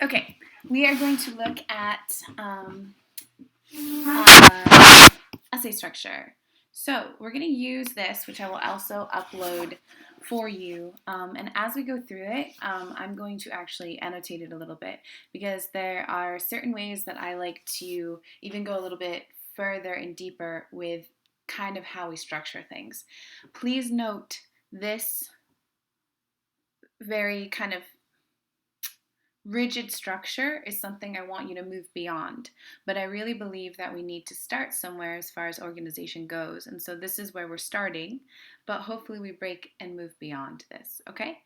Okay, we are going to look at uh, essay structure. So we're going to use this, which I will also upload for you. And as we go through it, I'm going to actually annotate it a little bit because there are certain ways that I like to even go a little bit further and deeper with kind of how we structure things. Please note this very kind of rigid structure is something I want you to move beyond. But I really believe that we need to start somewhere as far as organization goes. And so this is where we're starting, but hopefully we break and move beyond this, okay?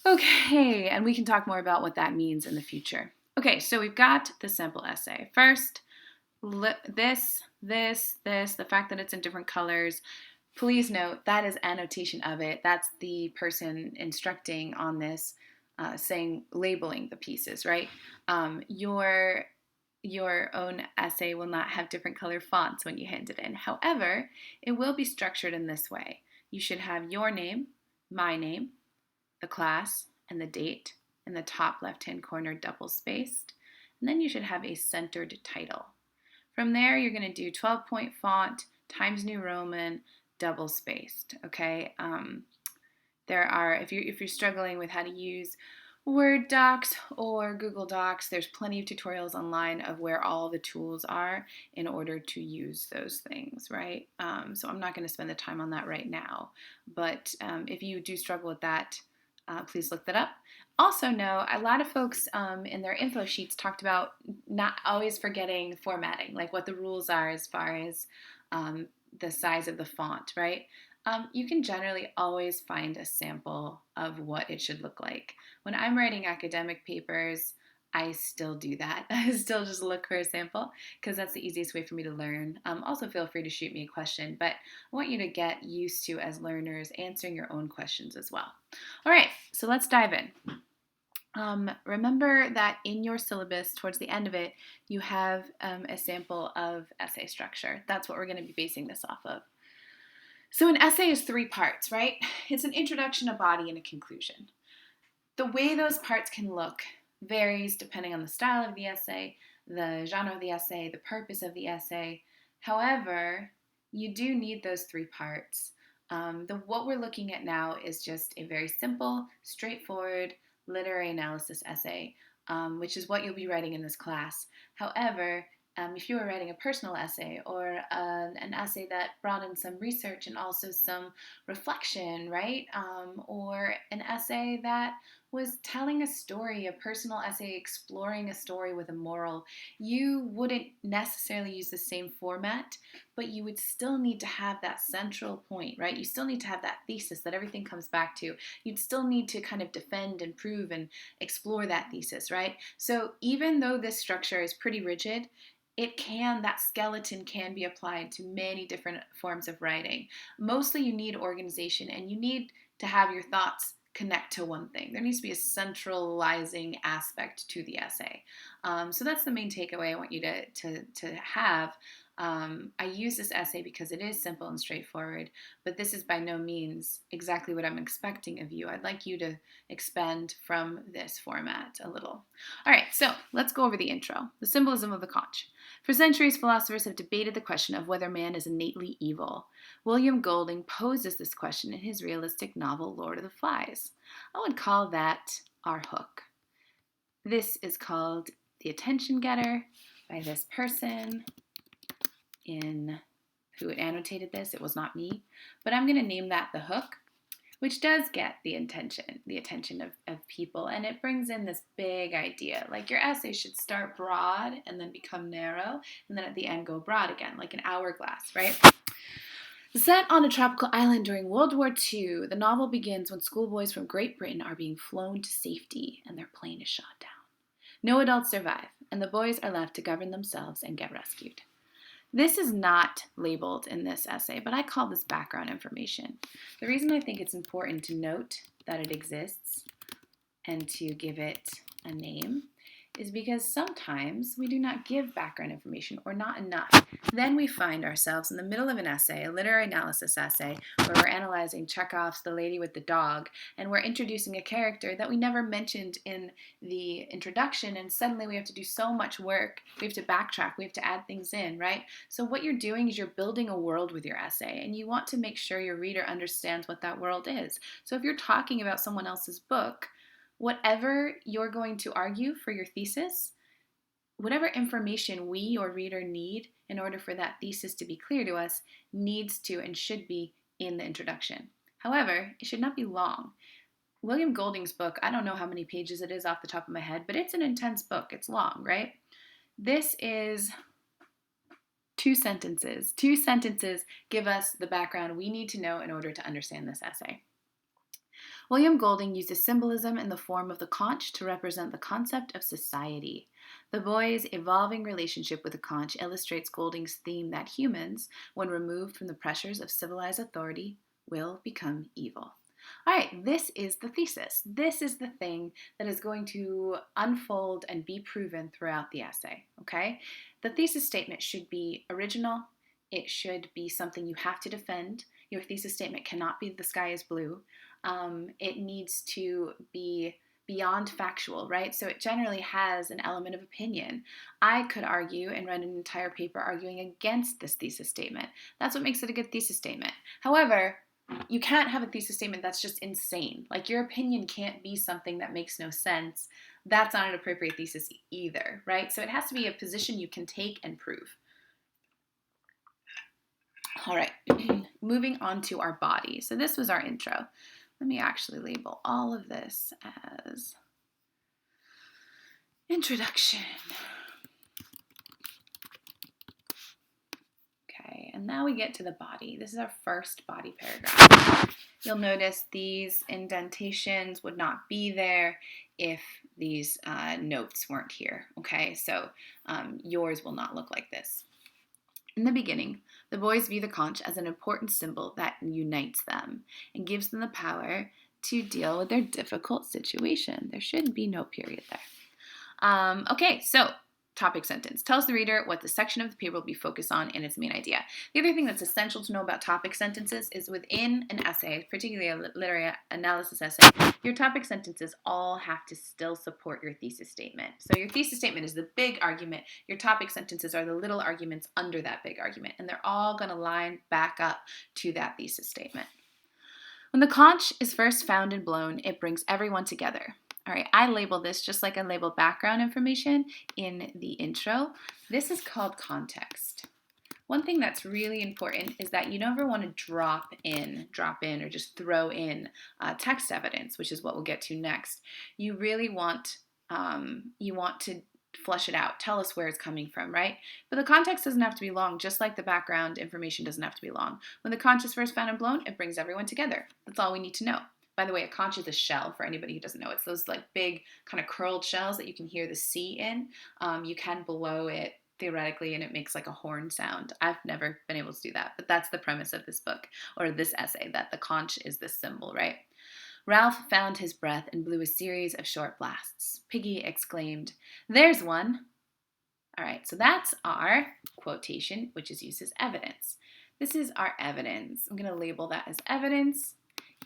Okay, and we can talk more about what that means in the future. Okay, so we've got the sample essay. First, this, the fact that it's in different colors. Please note that is annotation of it. That's the person instructing on this saying, labeling the pieces, right? Your own essay will not have different color fonts when you hand it in. However, it will be structured in this way. You should have your name, my name, the class, and the date in the top left-hand corner double spaced. And then you should have a centered title. From there, you're going to do 12-point font, Times New Roman, double spaced, okay? There are, if you're struggling with how to use Word docs or Google Docs, there's plenty of tutorials online of where all the tools are in order to use those things, right? So I'm not going to spend the time on that right now, but if you do struggle with that, please look that up. Also know, a lot of folks in their info sheets talked about not always forgetting formatting, like what the rules are as far as the size of the font, right? You can generally always find a sample of what it should look like. When I'm writing academic papers, I still do that. I still just look for a sample because that's the easiest way for me to learn. Also, feel free to shoot me a question, but I want you to get used to, as learners, answering your own questions as well. All right, so let's dive in. Remember that in your syllabus, towards the end of it, you have a sample of essay structure. That's what we're going to be basing this off of. So an essay is 3 parts, right? It's an introduction, a body, and a conclusion. The way those parts can look varies depending on the style of the essay, the genre of the essay, the purpose of the essay. However, you do need those 3 parts. What we're looking at now is just a very simple, straightforward literary analysis essay, which is what you'll be writing in this class. However, if you were writing a personal essay or an essay that brought in some research and also some reflection, right? Or an essay that was telling a story, a personal essay exploring a story with a moral, you wouldn't necessarily use the same format, but you would still need to have that central point, right? You still need to have that thesis that everything comes back to. You'd still need to kind of defend and prove and explore that thesis, right? So even though this structure is pretty rigid, that skeleton can be applied to many different forms of writing. Mostly you need organization and you need to have your thoughts connect to one thing. There needs to be a centralizing aspect to the essay. So that's the main takeaway I want you to have. I use this essay because it is simple and straightforward, but this is by no means exactly what I'm expecting of you. I'd like you to expand from this format a little. All right, so let's go over the intro, the symbolism of the conch. For centuries, philosophers have debated the question of whether man is innately evil. William Golding poses this question in his realistic novel, Lord of the Flies. I would call that our hook. This is called The Attention Getter by this person who annotated this. It was not me, but I'm going to name that the hook, which does get the attention of people, and it brings in this big idea. Like your essay should start broad and then become narrow, and then at the end go broad again, like an hourglass, right? Set on a tropical island during World War II, the novel begins when schoolboys from Great Britain are being flown to safety and their plane is shot down. No adults survive, and the boys are left to govern themselves and get rescued. This is not labeled in this essay, but I call this background information. The reason I think it's important to note that it exists and to give it a name is because sometimes we do not give background information or not enough. Then we find ourselves in the middle of an essay, a literary analysis essay, where we're analyzing Chekhov's The Lady with the Dog, and we're introducing a character that we never mentioned in the introduction, and suddenly we have to do so much work. We have to backtrack, we have to add things in, right? So what you're doing is you're building a world with your essay, and you want to make sure your reader understands what that world is. So if you're talking about someone else's book, whatever you're going to argue for your thesis, whatever information we, your reader, need in order for that thesis to be clear to us needs to and should be in the introduction. However, it should not be long. William Golding's book, I don't know how many pages it is off the top of my head, but it's an intense book. It's long, right? This is 2 sentences. 2 sentences give us the background we need to know in order to understand this essay. William Golding uses symbolism in the form of the conch to represent the concept of society. The boy's evolving relationship with the conch illustrates Golding's theme that humans, when removed from the pressures of civilized authority, will become evil. All right, this is the thesis. This is the thing that is going to unfold and be proven throughout the essay, okay? The thesis statement should be original. It should be something you have to defend. Your thesis statement cannot be the sky is blue. It needs to be beyond factual, right? So it generally has an element of opinion. I could argue and write an entire paper arguing against this thesis statement. That's what makes it a good thesis statement. However, you can't have a thesis statement that's just insane. Like, your opinion can't be something that makes no sense. That's not an appropriate thesis either, right? So it has to be a position you can take and prove. All right, moving on to our body. So this was our intro. Let me actually label all of this as introduction. Okay, and now we get to the body. This is our first body paragraph. You'll notice these indentations would not be there if these notes weren't here, okay? So yours will not look like this. In the beginning, the boys view the conch as an important symbol that unites them and gives them the power to deal with their difficult situation. There should be no period there. Okay, so topic sentence. Tells the reader what the section of the paper will be focused on and its main idea. The other thing that's essential to know about topic sentences is within an essay, particularly a literary analysis essay, your topic sentences all have to still support your thesis statement. So your thesis statement is the big argument. Your topic sentences are the little arguments under that big argument, and they're all going to line back up to that thesis statement. When the conch is first found and blown, it brings everyone together. All right, I label this just like I label background information in the intro. This is called context. One thing that's really important is that you never want to drop in or just throw in text evidence, which is what we'll get to next. You really want to flesh it out. Tell us where it's coming from, right? But the context doesn't have to be long, just like the background information doesn't have to be long. When the conch is first found and blown, it brings everyone together. That's all we need to know. By the way, a conch is a shell, for anybody who doesn't know. It's those like big kind of curled shells that you can hear the sea in. You can blow it theoretically and it makes like a horn sound. I've never been able to do that, but that's the premise of this book or this essay, that the conch is this symbol, right? Ralph found his breath and blew a series of short blasts. Piggy exclaimed, "There's one!" All right, so that's our quotation, which is used as evidence. This is our evidence. I'm going to label that as evidence.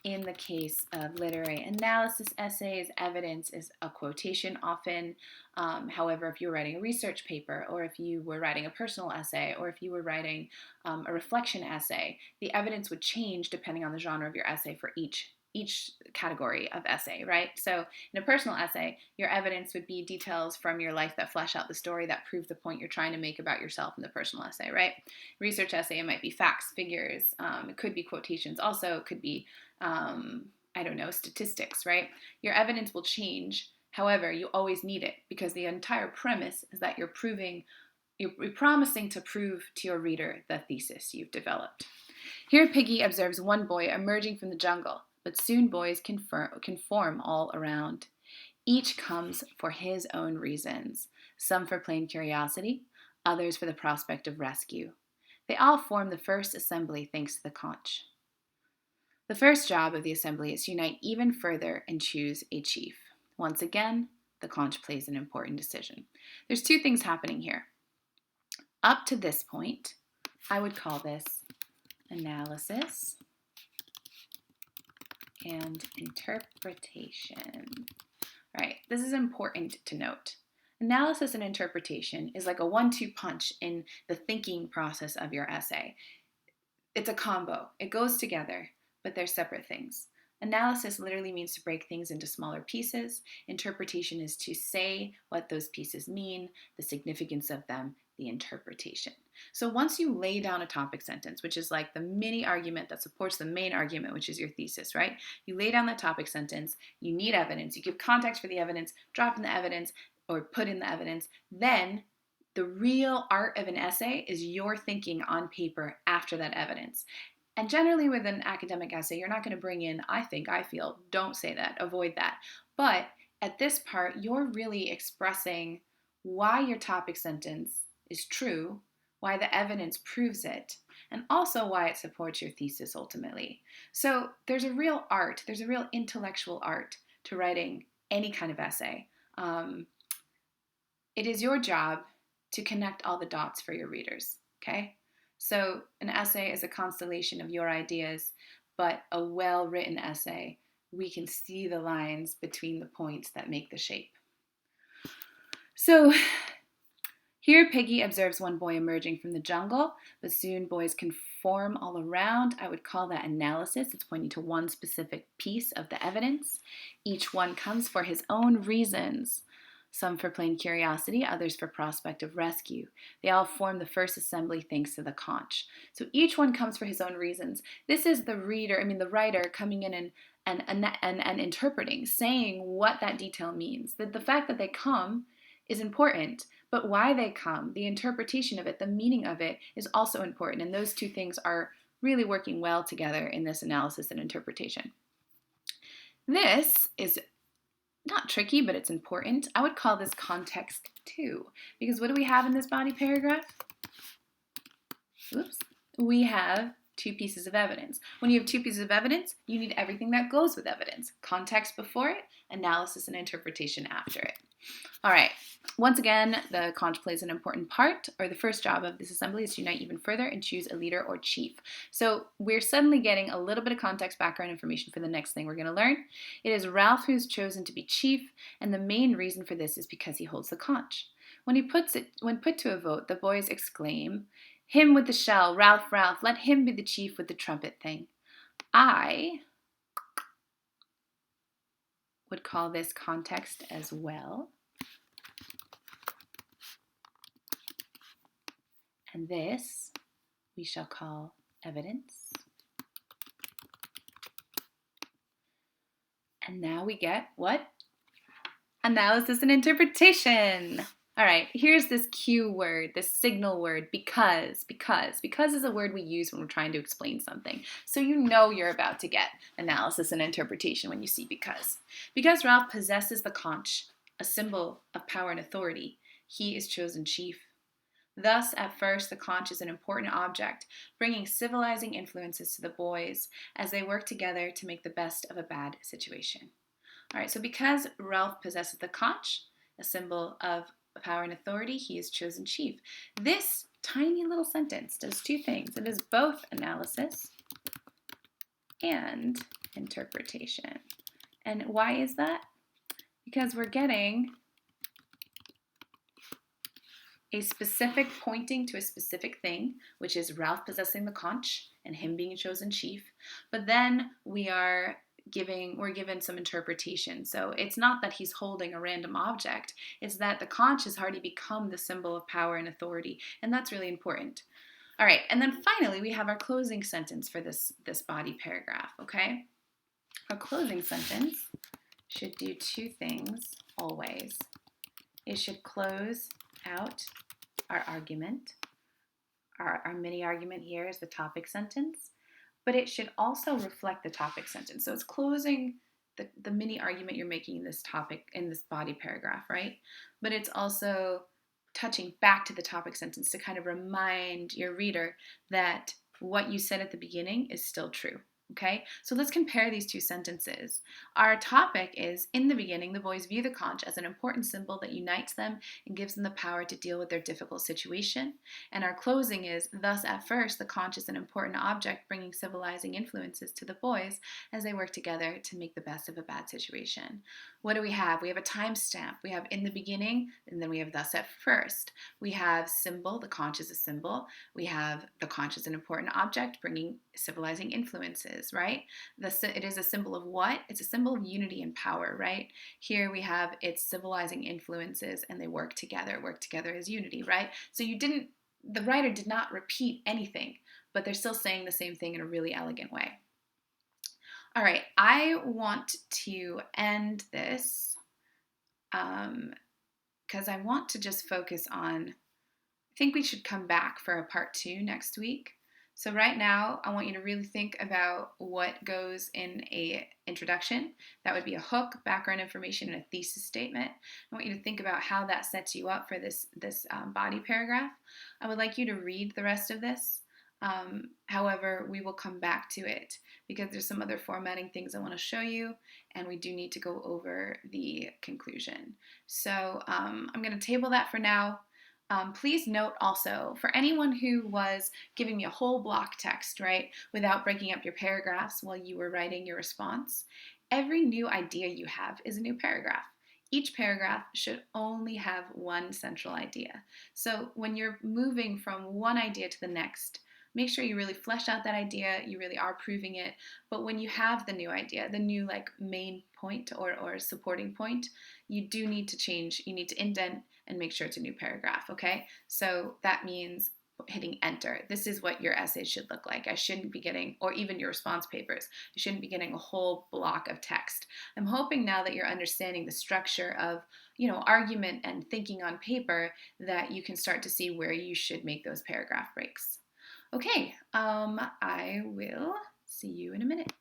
In the case of literary analysis essays, evidence is a quotation often. However, if you were writing a research paper, or if you were writing a personal essay, or if you were writing a reflection essay, the evidence would change depending on the genre of your essay for each category of essay, right? So in a personal essay, your evidence would be details from your life that flesh out the story that prove the point you're trying to make about yourself in the personal essay, right? Research essay, it might be facts, figures, it could be quotations also, it could be statistics, right? Your evidence will change. However, you always need it because the entire premise is that you're promising to prove to your reader the thesis you've developed. Here, Piggy observes one boy emerging from the jungle, but soon boys can form all around. Each comes for his own reasons, some for plain curiosity, others for the prospect of rescue. They all form the first assembly thanks to the conch. The first job of the assembly is to unite even further and choose a chief. Once again, the conch plays an important decision. There's two things happening here. Up to this point, I would call this analysis and interpretation. All right, this is important to note. Analysis and interpretation is like a 1-2 punch in the thinking process of your essay. It's a combo. It goes together, but they're separate things. Analysis literally means to break things into smaller pieces. Interpretation is to say what those pieces mean, the significance of them, the interpretation. So once you lay down a topic sentence, which is like the mini argument that supports the main argument, which is your thesis, right? You lay down that topic sentence, you need evidence, you give context for the evidence, drop in the evidence, or put in the evidence, then the real art of an essay is your thinking on paper after that evidence. And generally with an academic essay, you're not going to bring in, I think, I feel, don't say that, avoid that. But at this part, you're really expressing why your topic sentence is true, why the evidence proves it, and also why it supports your thesis ultimately. So there's a real art, there's a real intellectual art to writing any kind of essay. It is your job to connect all the dots for your readers, okay? So an essay is a constellation of your ideas, but a well-written essay, we can see the lines between the points that make the shape. So here Piggy observes one boy emerging from the jungle, but soon boys can form all around. I would call that analysis. It's pointing to one specific piece of the evidence. Each one comes for his own reasons. Some for plain curiosity, others for prospect of rescue. They all form the first assembly thanks to the conch. So each one comes for his own reasons. This is the writer coming in and interpreting, saying what that detail means. That the fact that they come is important, but why they come, the interpretation of it, the meaning of it is also important. And those two things are really working well together in this analysis and interpretation. This is not tricky, but it's important. I would call this context 2, because what do we have in this body paragraph? Oops. We have 2 pieces of evidence. When you have 2 pieces of evidence, you need everything that goes with evidence. Context before it, analysis and interpretation after it. All right. Once again, the conch plays an important part, or the first job of this assembly is to unite even further and choose a leader or chief. So we're suddenly getting a little bit of context, background information for the next thing we're going to learn. It is Ralph who's chosen to be chief, and the main reason for this is because he holds the conch. When put to a vote, the boys exclaim, "Him with the shell, Ralph, Ralph, let him be the chief with the trumpet thing." I would call this context as well. And this we shall call evidence. And now we get what? Analysis and interpretation. All right, here's this cue word, this signal word, because. Because is a word we use when we're trying to explain something. So you know you're about to get analysis and interpretation when you see because. Because Ralph possesses the conch, a symbol of power and authority, he is chosen chief. Thus, at first, the conch is an important object, bringing civilizing influences to the boys as they work together to make the best of a bad situation. All right, so because Ralph possesses the conch, a symbol of power and authority, he is chosen chief. This tiny little sentence does 2 things. It is both analysis and interpretation. And why is that? Because we're getting a specific pointing to a specific thing, which is Ralph possessing the conch and him being chosen chief. But then we're given some interpretation. So it's not that he's holding a random object, it's that the conch has already become the symbol of power and authority, and that's really important. All right, and then finally we have our closing sentence for this body paragraph, okay? Our closing sentence should do 2 things always. It should close out our argument. Our mini argument here is the topic sentence, but it should also reflect the topic sentence. So it's closing the mini argument you're making in this topic, in this body paragraph, right? But it's also touching back to the topic sentence to kind of remind your reader that what you said at the beginning is still true. Okay, so let's compare these two sentences. Our topic is, in the beginning, the boys view the conch as an important symbol that unites them and gives them the power to deal with their difficult situation. And our closing is, thus, at first, the conch is an important object bringing civilizing influences to the boys as they work together to make the best of a bad situation. What do we have? We have a timestamp. We have in the beginning, and then we have thus at first. We have symbol, the conch is a symbol. We have the conch is an important object bringing civilizing influences, right? It is a symbol of what? It's a symbol of unity and power, right? Here we have its civilizing influences and they work together as unity, right? So the writer did not repeat anything, but they're still saying the same thing in a really elegant way. All right, I want to end this because I want to just focus on, I think we should come back for a part 2 next week. So right now, I want you to really think about what goes in a introduction. That would be a hook, background information, and a thesis statement. I want you to think about how that sets you up for this body paragraph. I would like you to read the rest of this. However, we will come back to it because there's some other formatting things I want to show you, and we do need to go over the conclusion. So I'm going to table that for now. Please note also, for anyone who was giving me a whole block text, right, without breaking up your paragraphs while you were writing your response, every new idea you have is a new paragraph. Each paragraph should only have one central idea. So when you're moving from one idea to the next, make sure you really flesh out that idea, you really are proving it. But when you have the new idea, the new like main point or supporting point, you do need to change, you need to indent and make sure it's a new paragraph, okay? So that means hitting enter. This is what your essay should look like. I shouldn't be getting, or even your response papers, you shouldn't be getting a whole block of text. I'm hoping now that you're understanding the structure of, argument and thinking on paper, that you can start to see where you should make those paragraph breaks. Okay, I will see you in a minute.